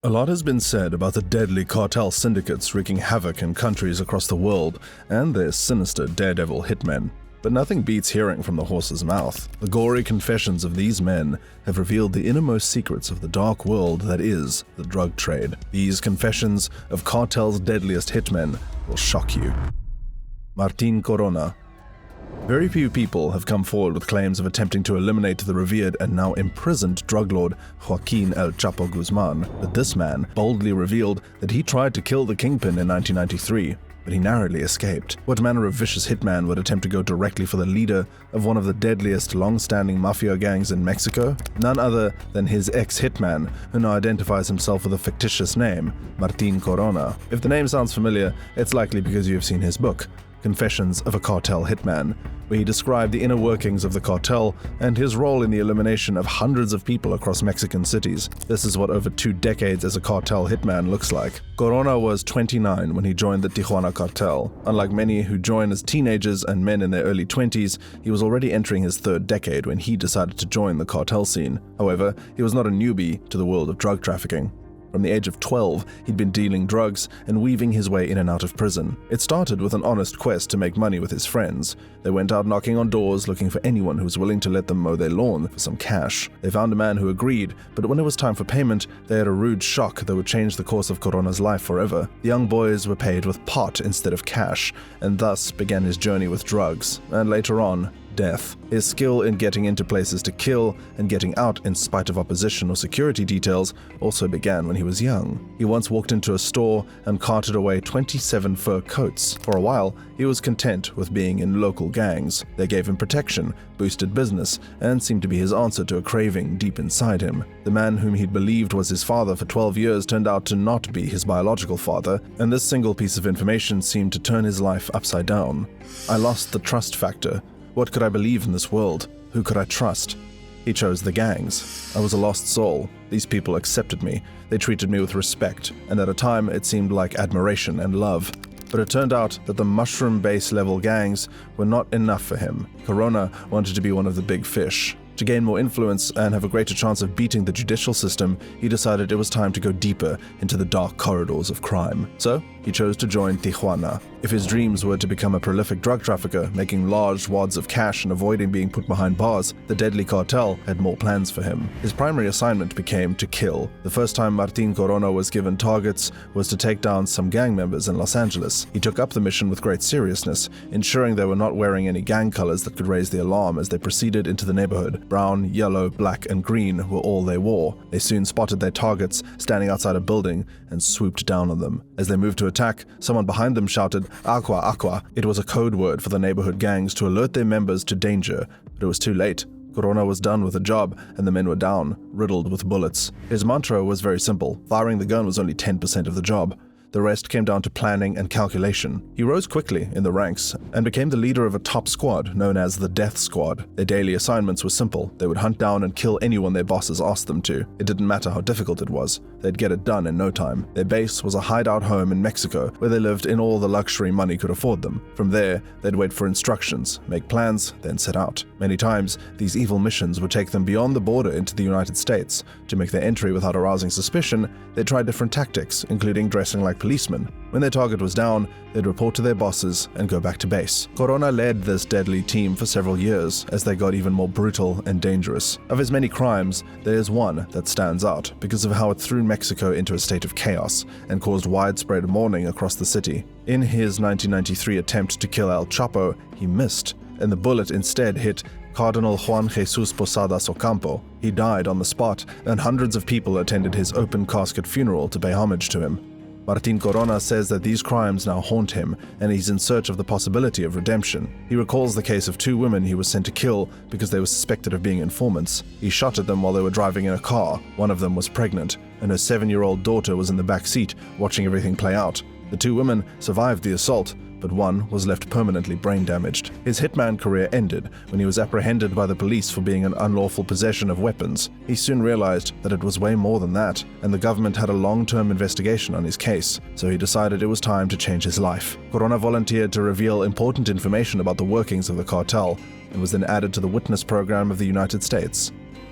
A lot has been said about the deadly cartel syndicates wreaking havoc in countries across the world and their sinister daredevil hitmen. But nothing beats hearing from the horse's mouth. The gory confessions of these men have revealed the innermost secrets of the dark world that is the drug trade. These confessions of Cartels Deadliest Hitmen will shock you. Martin Corona. Very few people have come forward with claims of attempting to eliminate the revered and now imprisoned drug lord Joaquin El Chapo Guzman, but this man boldly revealed that he tried to kill the kingpin in 1993, but he narrowly escaped. What manner of vicious hitman would attempt to go directly for the leader of one of the deadliest long-standing mafia gangs in Mexico? None other than his ex-hitman, who now identifies himself with a fictitious name, Martin Corona. If the name sounds familiar, it's likely because you have seen his book, Confessions of a Cartel Hitman, where he described the inner workings of the cartel and his role in the elimination of hundreds of people across Mexican cities. This is what over 2 decades as a cartel hitman looks like. Corona was 29 when he joined the Tijuana cartel. Unlike many who join as teenagers and men in their early 20s, he was already entering his 3rd decade when he decided to join the cartel scene. However, he was not a newbie to the world of drug trafficking. From the age of 12, he'd been dealing drugs and weaving his way in and out of prison. It started with an honest quest to make money with his friends. They went out knocking on doors looking for anyone who was willing to let them mow their lawn for some cash. They found a man who agreed, but when it was time for payment, they had a rude shock that would change the course of Corona's life forever. The young boys were paid with pot instead of cash, and thus began his journey with drugs, and later on, death. His skill in getting into places to kill and getting out in spite of opposition or security details also began when he was young. He once walked into a store and carted away 27 fur coats. For a while, he was content with being in local gangs. They gave him protection, boosted business, and seemed to be his answer to a craving deep inside him. The man whom he'd believed was his father for 12 years turned out to not be his biological father, and this single piece of information seemed to turn his life upside down. I lost the trust factor. What could I believe in this world? Who could I trust? He chose the gangs. I was a lost soul. These people accepted me. They treated me with respect, and at a time it seemed like admiration and love. But it turned out that the mushroom base level gangs were not enough for him. Corona wanted to be one of the big fish. To gain more influence and have a greater chance of beating the judicial system, he decided it was time to go deeper into the dark corridors of crime. So, he chose to join Tijuana. If his dreams were to become a prolific drug trafficker, making large wads of cash and avoiding being put behind bars, the deadly cartel had more plans for him. His primary assignment became to kill. The first time Martin Corona was given targets was to take down some gang members in Los Angeles. He took up the mission with great seriousness, ensuring they were not wearing any gang colors that could raise the alarm as they proceeded into the neighborhood. Brown, yellow, black, and green were all they wore. They soon spotted their targets standing outside a building and swooped down on them. As they moved to attack, someone behind them shouted, "Aqua, aqua." It was a code word for the neighborhood gangs to alert their members to danger, but it was too late. Corona was done with the job, and the men were down, riddled with bullets. His mantra was very simple. Firing the gun was only 10% of the job. The rest came down to planning and calculation. He rose quickly in the ranks and became the leader of a top squad known as the Death Squad. Their daily assignments were simple. They would hunt down and kill anyone their bosses asked them to. It didn't matter how difficult it was. They'd get it done in no time. Their base was a hideout home in Mexico where they lived in all the luxury money could afford them. From there, they'd wait for instructions, make plans, then set out. Many times, these evil missions would take them beyond the border into the United States. To make their entry without arousing suspicion, they tried different tactics, including dressing like policemen. When their target was down, they'd report to their bosses and go back to base. Corona led this deadly team for several years as they got even more brutal and dangerous. Of his many crimes, there is one that stands out because of how it threw Mexico into a state of chaos and caused widespread mourning across the city. In his 1993 attempt to kill El Chapo, he missed, and the bullet instead hit Cardinal Juan Jesus Posadas Ocampo. He died on the spot, and hundreds of people attended his open casket funeral to pay homage to him. Martin Corona says that these crimes now haunt him, and he's in search of the possibility of redemption. He recalls the case of 2 women he was sent to kill because they were suspected of being informants. He shot at them while they were driving in a car. One of them was pregnant, and her 7-year-old daughter was in the back seat, watching everything play out. The 2 women survived the assault, but one was left permanently brain damaged. His hitman career ended when he was apprehended by the police for being in unlawful possession of weapons. He soon realized that it was way more than that, and the government had a long-term investigation on his case, so he decided it was time to change his life. Corona volunteered to reveal important information about the workings of the cartel, and was then added to the witness program of the United States.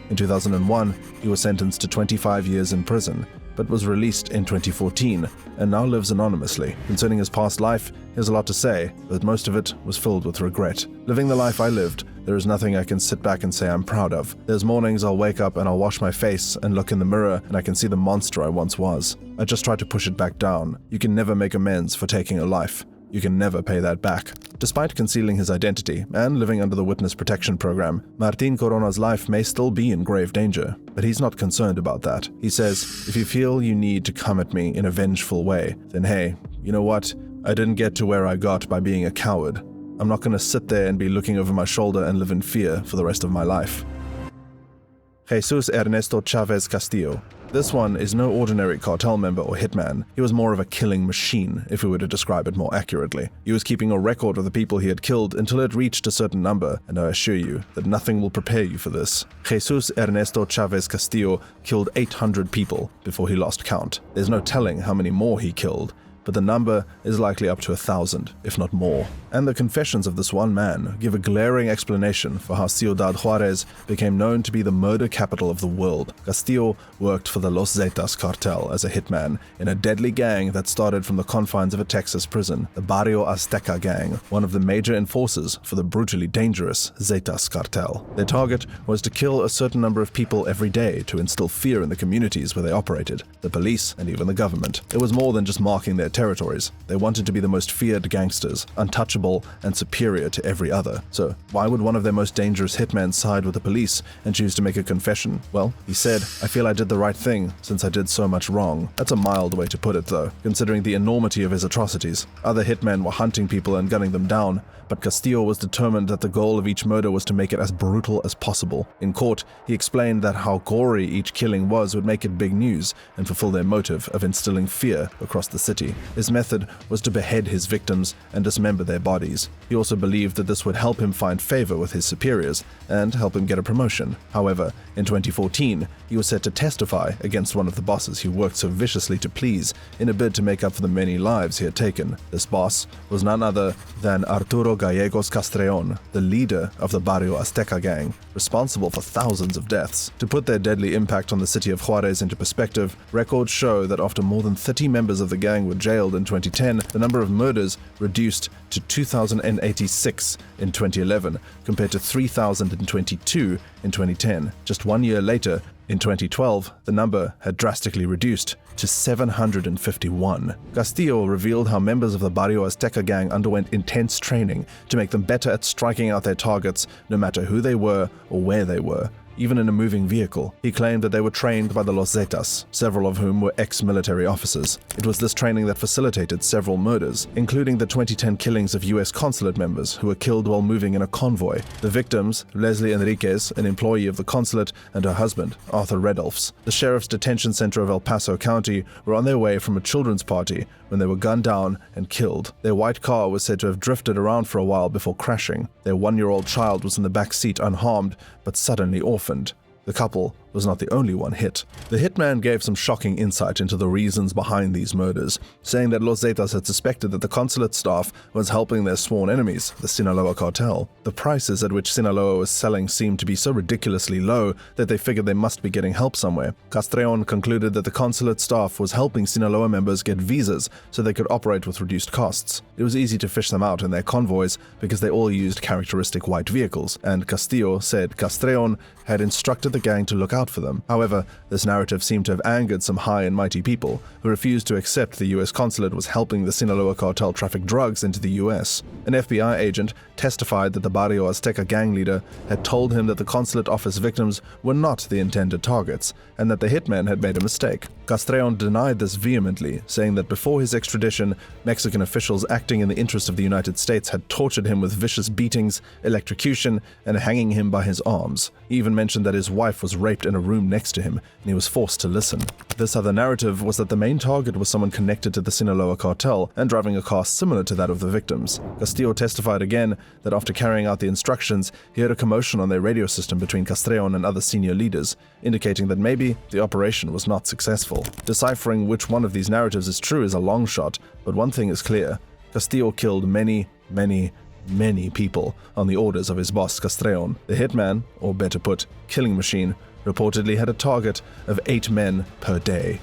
In 2001, he was sentenced to 25 years in prison. but was released in 2014 and now lives anonymously. Concerning his past life, he has a lot to say, but most of it was filled with regret. Living the life I lived, there is nothing I can sit back and say I'm proud of. There's mornings I'll wake up and I'll wash my face and look in the mirror and I can see the monster I once was. I just try to push it back down. You can never make amends for taking a life. You can never pay that back. Despite concealing his identity and living under the witness protection program, Martin Corona's life may still be in grave danger, but he's not concerned about that. He says, if you feel you need to come at me in a vengeful way, then hey, you know what? I didn't get to where I got by being a coward. I'm not going to sit there and be looking over my shoulder and live in fear for the rest of my life. Jesus Ernesto Chavez Castillo. This one is no ordinary cartel member or hitman. He was more of a killing machine, if we were to describe it more accurately. He was keeping a record of the people he had killed until it reached a certain number, and I assure you that nothing will prepare you for this. Jesus Ernesto Chavez Castillo killed 800 people before he lost count. There's no telling how many more he killed, but the number is likely up to 1,000, if not more. And the confessions of this one man give a glaring explanation for how Ciudad Juarez became known to be the murder capital of the world. Castillo worked for the Los Zetas cartel as a hitman in a deadly gang that started from the confines of a Texas prison, the Barrio Azteca gang, one of the major enforcers for the brutally dangerous Zetas cartel. Their target was to kill a certain number of people every day to instill fear in the communities where they operated, the police, and even the government. It was more than just marking their territories. They wanted to be the most feared gangsters, untouchable and superior to every other. So why would one of their most dangerous hitmen side with the police and choose to make a confession? Well, he said, I feel I did the right thing since I did so much wrong. That's a mild way to put it though, considering the enormity of his atrocities. Other hitmen were hunting people and gunning them down, but Castillo was determined that the goal of each murder was to make it as brutal as possible. In court, he explained that how gory each killing was would make it big news and fulfill their motive of instilling fear across the city. His method was to behead his victims and dismember their bodies. He also believed that this would help him find favor with his superiors and help him get a promotion. However, in 2014, he was set to testify against one of the bosses he worked so viciously to please in a bid to make up for the many lives he had taken. This boss was none other than Arturo Gallegos Castrillon, the leader of the Barrio Azteca gang, responsible for thousands of deaths. To put their deadly impact on the city of Juarez into perspective, records show that after more than 30 members of the gang were jailed in 2010, the number of murders reduced to 2,086 in 2011, compared to 3,022 in 2010. Just 1 year later, in 2012, the number had drastically reduced to 751. Castillo revealed how members of the Barrio Azteca gang underwent intense training to make them better at striking out their targets, no matter who they were or where they were. Even in a moving vehicle. He claimed that they were trained by the Los Zetas, several of whom were ex-military officers. It was this training that facilitated several murders, including the 2010 killings of U.S. consulate members who were killed while moving in a convoy. The victims, Leslie Enriquez, an employee of the consulate, and her husband, Arthur Redolphs, the sheriff's detention center of El Paso County, were on their way from a children's party when they were gunned down and killed. Their white car was said to have drifted around for a while before crashing. Their 1-year-old child was in the back seat unharmed, but suddenly orphaned. The couple was not the only one hit. The hitman gave some shocking insight into the reasons behind these murders, saying that Los Zetas had suspected that the consulate staff was helping their sworn enemies, the Sinaloa cartel. The prices at which Sinaloa was selling seemed to be so ridiculously low that they figured they must be getting help somewhere. Castrillon concluded that the consulate staff was helping Sinaloa members get visas so they could operate with reduced costs. It was easy to fish them out in their convoys because they all used characteristic white vehicles, and Castillo said Castrillon had instructed the gang to look out for them. However, this narrative seemed to have angered some high and mighty people who refused to accept the U.S. consulate was helping the Sinaloa cartel traffic drugs into the U.S. An FBI agent testified that the Barrio Azteca gang leader had told him that the consulate office victims were not the intended targets and that the hitman had made a mistake. Castrillon denied this vehemently, saying that before his extradition, Mexican officials acting in the interest of the United States had tortured him with vicious beatings, electrocution, and hanging him by his arms. He even mentioned that his wife was raped in a room next to him, and he was forced to listen. This other narrative was that the main target was someone connected to the Sinaloa cartel and driving a car similar to that of the victims. Castillo testified again that after carrying out the instructions, he heard a commotion on their radio system between Castrillon and other senior leaders, indicating that maybe the operation was not successful. Deciphering which one of these narratives is true is a long shot, but one thing is clear. Castillo killed many people on the orders of his boss Castrillon. The hitman, or better put, killing machine, reportedly had a target of 8 men per day.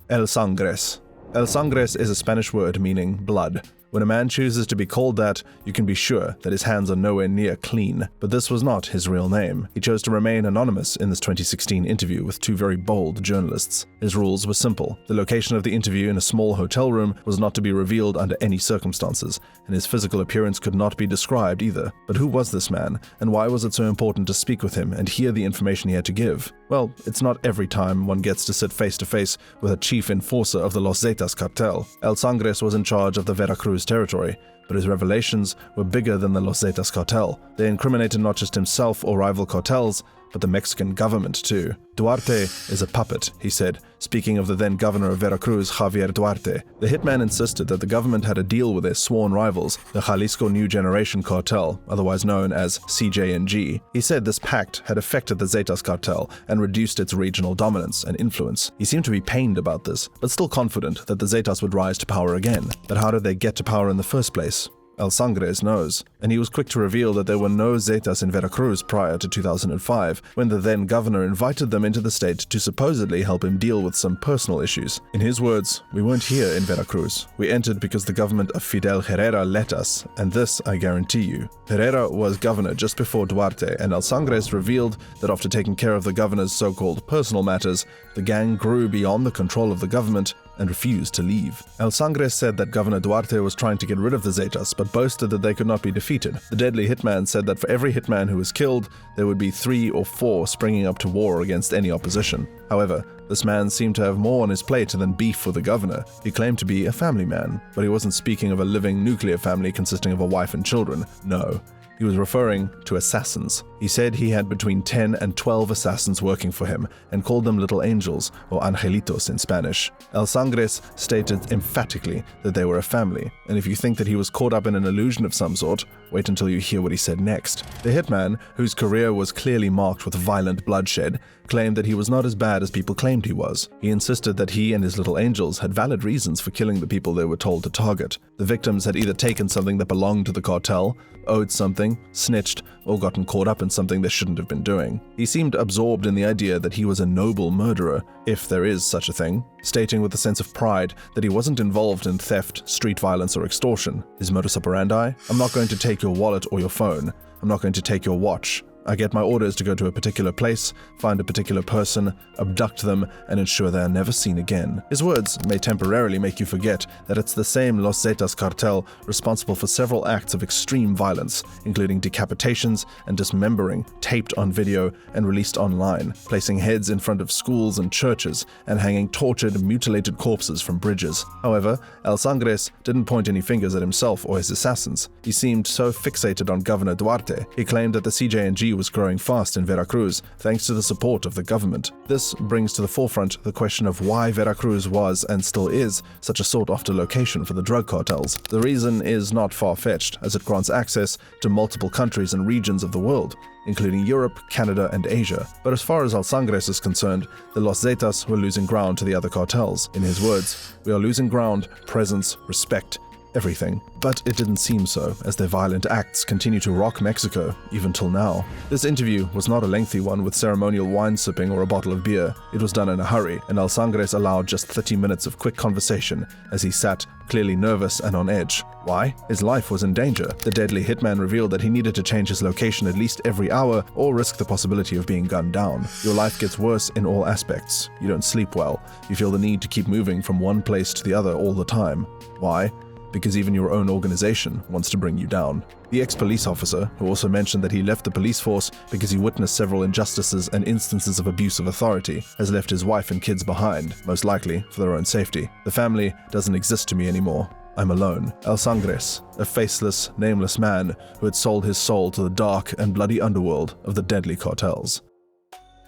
El Sangres. El Sangres is a Spanish word meaning blood. When a man chooses to be called that, you can be sure that his hands are nowhere near clean. But this was not his real name. He chose to remain anonymous in this 2016 interview with two very bold journalists. His rules were simple. The location of the interview in a small hotel room was not to be revealed under any circumstances, and his physical appearance could not be described either. But who was this man, and why was it so important to speak with him and hear the information he had to give? Well, it's not every time one gets to sit face to face with a chief enforcer of the Los Zetas cartel. El Sangres was in charge of the Veracruz territory, but his revelations were bigger than the Los Zetas cartel. They incriminated not just himself or rival cartels, but the Mexican government too. Duarte is a puppet, he said, speaking of the then governor of Veracruz, Javier Duarte. The hitman insisted that the government had a deal with their sworn rivals, the Jalisco New Generation cartel, otherwise known as CJNG. He said this pact had affected the Zetas cartel and reduced its regional dominance and influence. He seemed to be pained about this, but still confident that the Zetas would rise to power again. But how did they get to power in the first place? El Sangres knows, and he was quick to reveal that there were no Zetas in Veracruz prior to 2005, when the then governor invited them into the state to supposedly help him deal with some personal issues. In his words, "We weren't here in Veracruz. We entered because the government of Fidel Herrera let us, and this I guarantee you." Herrera was governor just before Duarte, and El Sangres revealed that after taking care of the governor's so-called personal matters, the gang grew beyond the control of the government and refused to leave. El Sangres said that Governor Duarte was trying to get rid of the Zetas, but boasted that they could not be defeated. The deadly hitman said that for every hitman who was killed, there would be 3 or 4 springing up to war against any opposition. However, this man seemed to have more on his plate than beef with the governor. He claimed to be a family man, but he wasn't speaking of a living nuclear family consisting of a wife and children. No. He was referring to assassins. He said he had between 10 and 12 assassins working for him and called them little angels, or angelitos in Spanish. El Sangres stated emphatically that they were a family, and if you think that he was caught up in an illusion of some sort, wait until you hear what he said next. The hitman, whose career was clearly marked with violent bloodshed, claimed that he was not as bad as people claimed he was. He insisted that he and his little angels had valid reasons for killing the people they were told to target. The victims had either taken something that belonged to the cartel, owed something, snitched, or gotten caught up in something they shouldn't have been doing. He seemed absorbed in the idea that he was a noble murderer, if there is such a thing, stating with a sense of pride that he wasn't involved in theft, street violence, or extortion. His modus operandi? "I'm not going to take your wallet or your phone. I'm not going to take your watch. I get my orders to go to a particular place, find a particular person, abduct them, and ensure they are never seen again." His words may temporarily make you forget that it's the same Los Zetas cartel responsible for several acts of extreme violence, including decapitations and dismembering, taped on video and released online, placing heads in front of schools and churches, and hanging tortured, mutilated corpses from bridges. However, El Sangres didn't point any fingers at himself or his assassins. He seemed so fixated on Governor Duarte. He claimed that the CJNG was growing fast in Veracruz thanks to the support of the government. This brings to the forefront the question of why Veracruz was and still is such a sought-after location for the drug cartels. The reason is not far-fetched, as it grants access to multiple countries and regions of the world, including Europe, Canada, and Asia. But as far as El Sangres is concerned, the Los Zetas were losing ground to the other cartels. In his words, "We are losing ground, presence, respect, everything." But it didn't seem so, as their violent acts continue to rock Mexico, even till now. This interview was not a lengthy one with ceremonial wine sipping or a bottle of beer. It was done in a hurry, and El Sangres allowed just 30 minutes of quick conversation as he sat, clearly nervous and on edge. Why? His life was in danger. The deadly hitman revealed that he needed to change his location at least every hour or risk the possibility of being gunned down. Your life gets worse in all aspects. You don't sleep well. You feel the need to keep moving from one place to the other all the time. Why? Because even your own organization wants to bring you down. The ex-police officer, who also mentioned that he left the police force because he witnessed several injustices and instances of abuse of authority, has left his wife and kids behind, most likely for their own safety. "The family doesn't exist to me anymore. I'm alone." El Sangres, a faceless, nameless man who had sold his soul to the dark and bloody underworld of the deadly cartels.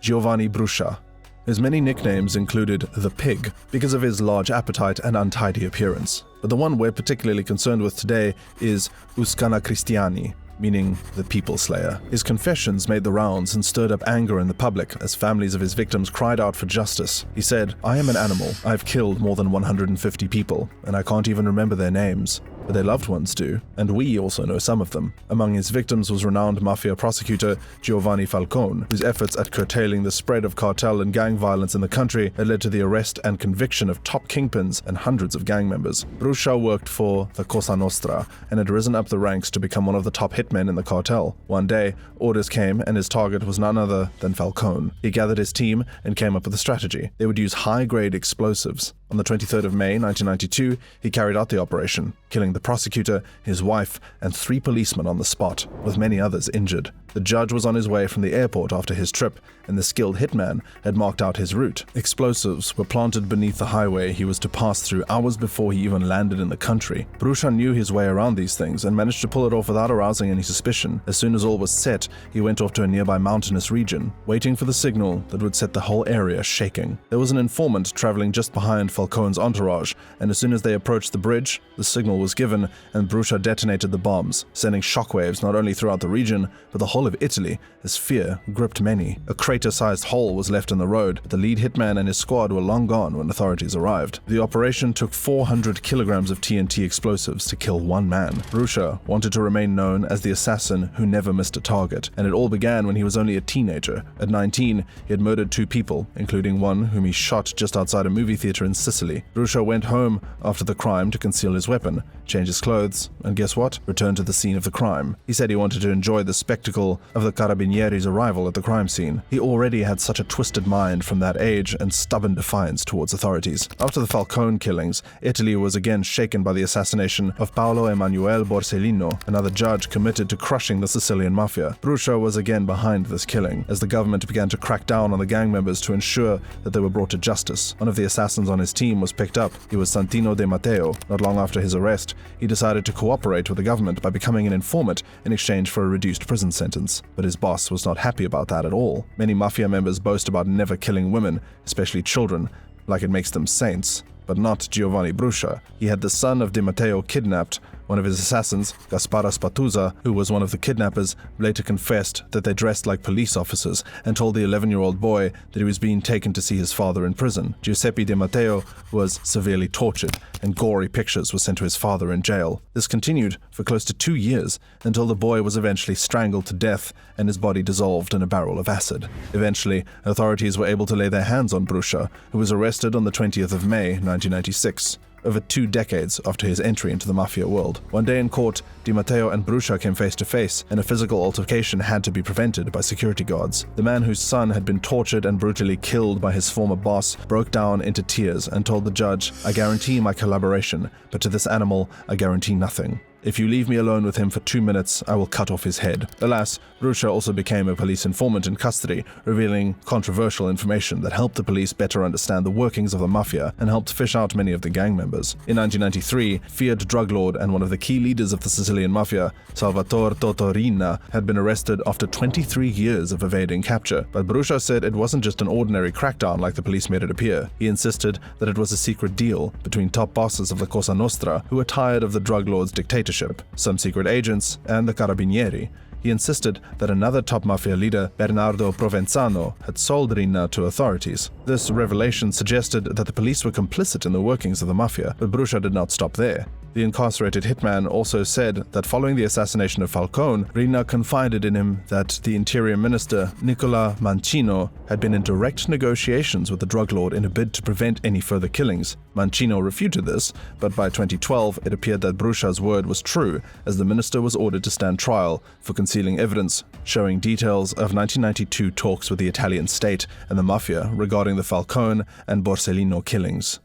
Giovanni Bruscia. His many nicknames included the Pig because of his large appetite and untidy appearance, but the one we're particularly concerned with today is Uscana Cristiani, meaning the People Slayer. His confessions made the rounds and stirred up anger in the public as families of his victims cried out for justice. He said, "I am an animal. I've killed more than 150 people, and I can't even remember their names." but their loved ones do, and we also know some of them. Among his victims was renowned mafia prosecutor Giovanni Falcone, whose efforts at curtailing the spread of cartel and gang violence in the country had led to the arrest and conviction of top kingpins and hundreds of gang members. Bruscia worked for the Cosa Nostra and had risen up the ranks to become one of the top hitmen in the cartel. One day, orders came and his target was none other than Falcone. He gathered his team and came up with a strategy. They would use high-grade explosives. On the 23rd of May, 1992, he carried out the operation, killing the prosecutor, his wife, and 3 policemen on the spot, with many others injured. The judge was on his way from the airport after his trip, and the skilled hitman had marked out his route. Explosives were planted beneath the highway he was to pass through hours before he even landed in the country. Bruscia knew his way around these things and managed to pull it off without arousing any suspicion. As soon as all was set, he went off to a nearby mountainous region, waiting for the signal that would set the whole area shaking. There was an informant traveling just behind Falcone's entourage, and as soon as they approached the bridge, the signal was given and Bruscia detonated the bombs, sending shockwaves not only throughout the region, but the whole of Italy, as fear gripped many. A crater-sized hole was left in the road, but the lead hitman and his squad were long gone when authorities arrived. The operation took 400 kilograms of TNT explosives to kill one man. Bruscia wanted to remain known as the assassin who never missed a target, and it all began when he was only a teenager. At 19, he had murdered 2 people, including one whom he shot just outside a movie theater in Sicily. Bruscia went home after the crime to conceal his weapon, change his clothes, and guess what? Returned to the scene of the crime. He said he wanted to enjoy the spectacle of the carabinieri's arrival at the crime scene. He already had such a twisted mind from that age and stubborn defiance towards authorities. After the Falcone killings, Italy was again shaken by the assassination of Paolo Emanuele Borsellino, another judge committed to crushing the Sicilian mafia. Bruscia was again behind this killing, as the government began to crack down on the gang members to ensure that they were brought to justice. One of the assassins on his team was picked up. He was Santino De Matteo. Not long after his arrest, he decided to cooperate with the government by becoming an informant in exchange for a reduced prison sentence. But his boss was not happy about that at all. Many mafia members boast about never killing women, especially children, like it makes them saints. But not Giovanni Bruscia. He had the son of De Matteo kidnapped. One of his assassins, Gaspara Spatuzza, who was one of the kidnappers, later confessed that they dressed like police officers and told the 11-year-old boy that he was being taken to see his father in prison. Giuseppe De Matteo was severely tortured, and gory pictures were sent to his father in jail. This continued for close to 2 years, until the boy was eventually strangled to death and his body dissolved in a barrel of acid. Eventually, authorities were able to lay their hands on Bruscia, who was arrested on the 20th of May, 1996. Over 2 decades after his entry into the mafia world. One day in court, Di Matteo and Bruscia came face to face, and a physical altercation had to be prevented by security guards. The man whose son had been tortured and brutally killed by his former boss broke down into tears and told the judge, "I guarantee my collaboration, but to this animal, I guarantee nothing. If you leave me alone with him for 2 minutes, I will cut off his head." Alas, Bruscia also became a police informant in custody, revealing controversial information that helped the police better understand the workings of the mafia and helped fish out many of the gang members. In 1993, feared drug lord and one of the key leaders of the Sicilian mafia, Salvatore Totorina, had been arrested after 23 years of evading capture. But Bruscia said it wasn't just an ordinary crackdown like the police made it appear. He insisted that it was a secret deal between top bosses of the Cosa Nostra who were tired of the drug lord's dictatorship, some secret agents, and the Carabinieri. He insisted that another top mafia leader, Bernardo Provenzano, had sold Rina to authorities. This revelation suggested that the police were complicit in the workings of the mafia, but Bruscia did not stop there. The incarcerated hitman also said that following the assassination of Falcone, Rina confided in him that the Interior Minister, Nicola Mancino, had been in direct negotiations with the drug lord in a bid to prevent any further killings. Mancino refuted this, but by 2012 it appeared that Bruscia's word was true, as the minister was ordered to stand trial for concealing evidence, showing details of 1992 talks with the Italian state and the mafia regarding the Falcone and Borsellino killings.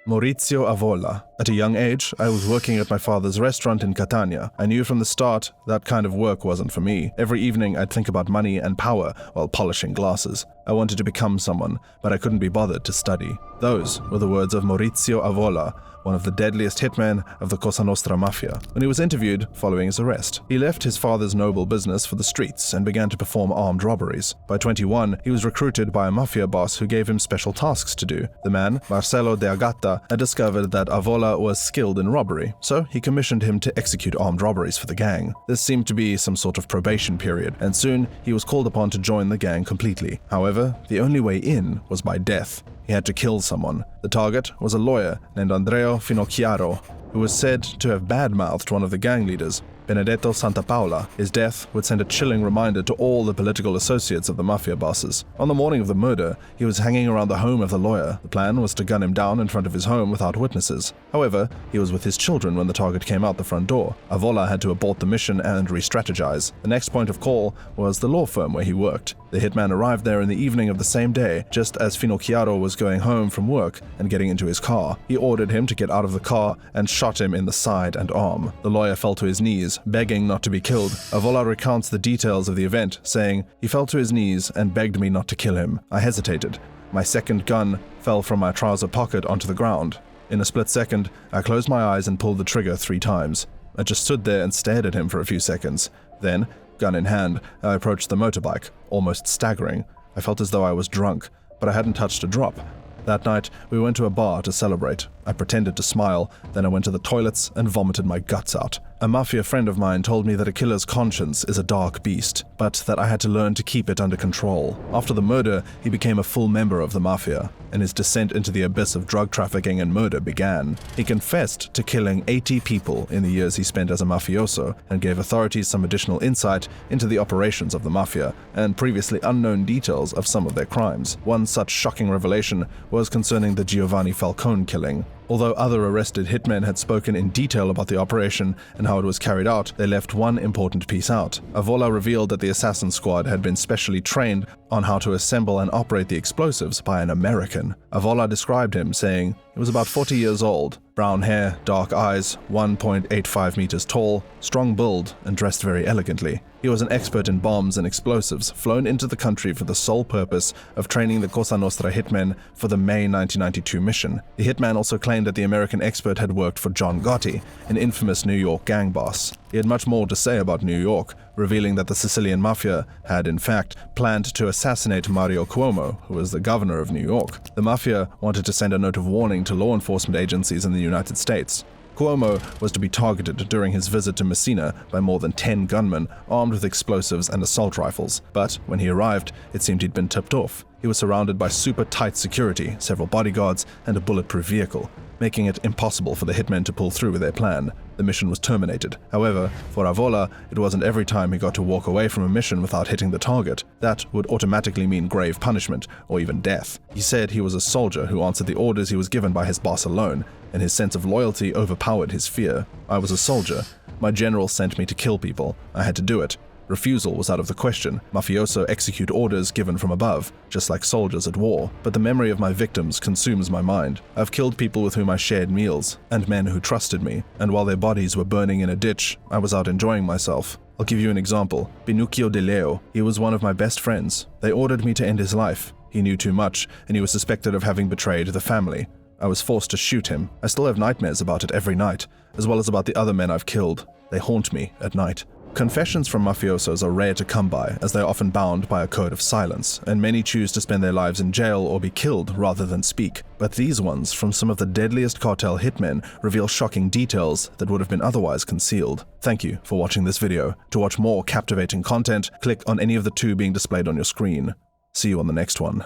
Maurizio Avola. At a young age, I was working at my father's restaurant in Catania. I knew from the start that kind of work wasn't for me. Every evening I'd think about money and power while polishing glasses. I wanted to become someone, but I couldn't be bothered to study. Those were the words of Maurizio Avola, one of the deadliest hitmen of the Cosa Nostra Mafia, when he was interviewed following his arrest. He left his father's noble business for the streets and began to perform armed robberies. By 21, he was recruited by a mafia boss who gave him special tasks to do. The man, Marcello De Agata, had discovered that Avola was skilled in robbery, so he commissioned him to execute armed robberies for the gang. This seemed to be some sort of probation period, and soon he was called upon to join the gang completely. However, the only way in was by death. He had to kill someone. The target was a lawyer named Andrea Finocchiaro. who was said to have badmouthed one of the gang leaders, Benedetto Santapaola. His death would send a chilling reminder to all the political associates of the mafia bosses. On the morning of the murder, he was hanging around the home of the lawyer. The plan was to gun him down in front of his home without witnesses. However, he was with his children when the target came out the front door. Avola had to abort the mission and re-strategize. The next point of call was the law firm where he worked. The hitman arrived there in the evening of the same day, just as Finocchiaro was going home from work and getting into his car. He ordered him to get out of the car and shot him in the side and arm. The lawyer fell to his knees, begging not to be killed. Avola recounts the details of the event, saying, "He fell to his knees and begged me not to kill him. I hesitated. My second gun fell from my trouser pocket onto the ground. In a split second, I closed my eyes and pulled the trigger 3 times. I just stood there and stared at him for a few seconds. Then, gun in hand, I approached the motorbike, almost staggering. I felt as though I was drunk, but I hadn't touched a drop. That night, we went to a bar to celebrate. I pretended to smile, then I went to the toilets and vomited my guts out. A mafia friend of mine told me that a killer's conscience is a dark beast, but that I had to learn to keep it under control. After the murder, he became a full member of the mafia, and his descent into the abyss of drug trafficking and murder began. He confessed to killing 80 people in the years he spent as a mafioso, and gave authorities some additional insight into the operations of the mafia, and previously unknown details of some of their crimes. One such shocking revelation was concerning the Giovanni Falcone killing. Although other arrested hitmen had spoken in detail about the operation and how it was carried out, they left one important piece out. Avola revealed that the assassin squad had been specially trained on how to assemble and operate the explosives by an American. Avola described him, saying he was about 40 years old, brown hair, dark eyes, 1.85 meters tall, strong build, and dressed very elegantly. He was an expert in bombs and explosives, flown into the country for the sole purpose of training the Cosa Nostra hitmen for the May 1992 mission. The hitman also claimed that the American expert had worked for John Gotti, an infamous New York gang boss. He had much more to say about New York, revealing that the Sicilian mafia had, in fact, planned to assassinate Mario Cuomo, who was the governor of New York. The mafia wanted to send a note of warning to law enforcement agencies in the United States. Cuomo was to be targeted during his visit to Messina by more than 10 gunmen armed with explosives and assault rifles, but when he arrived, it seemed he'd been tipped off. He was surrounded by super tight security, several bodyguards, and a bulletproof vehicle, making it impossible for the hitmen to pull through with their plan. The mission was terminated. However, for Avola, it wasn't every time he got to walk away from a mission without hitting the target. That would automatically mean grave punishment, or even death. He said he was a soldier who answered the orders he was given by his boss alone, and his sense of loyalty overpowered his fear. I was a soldier. My general sent me to kill people. I had to do it. Refusal was out of the question. Mafioso execute orders given from above, just like soldiers at war. But the memory of my victims consumes my mind. I've killed people with whom I shared meals, and men who trusted me, and while their bodies were burning in a ditch, I was out enjoying myself. I'll give you an example. Pinuccio De Leo. He was one of my best friends. They ordered me to end his life. He knew too much, and he was suspected of having betrayed the family. I was forced to shoot him. I still have nightmares about it every night, as well as about the other men I've killed. They haunt me at night. Confessions from mafiosos are rare to come by, as they are often bound by a code of silence, and many choose to spend their lives in jail or be killed rather than speak. But these ones, from some of the deadliest cartel hitmen, reveal shocking details that would have been otherwise concealed. Thank you for watching this video. To watch more captivating content, click on any of the 2 being displayed on your screen. See you on the next one.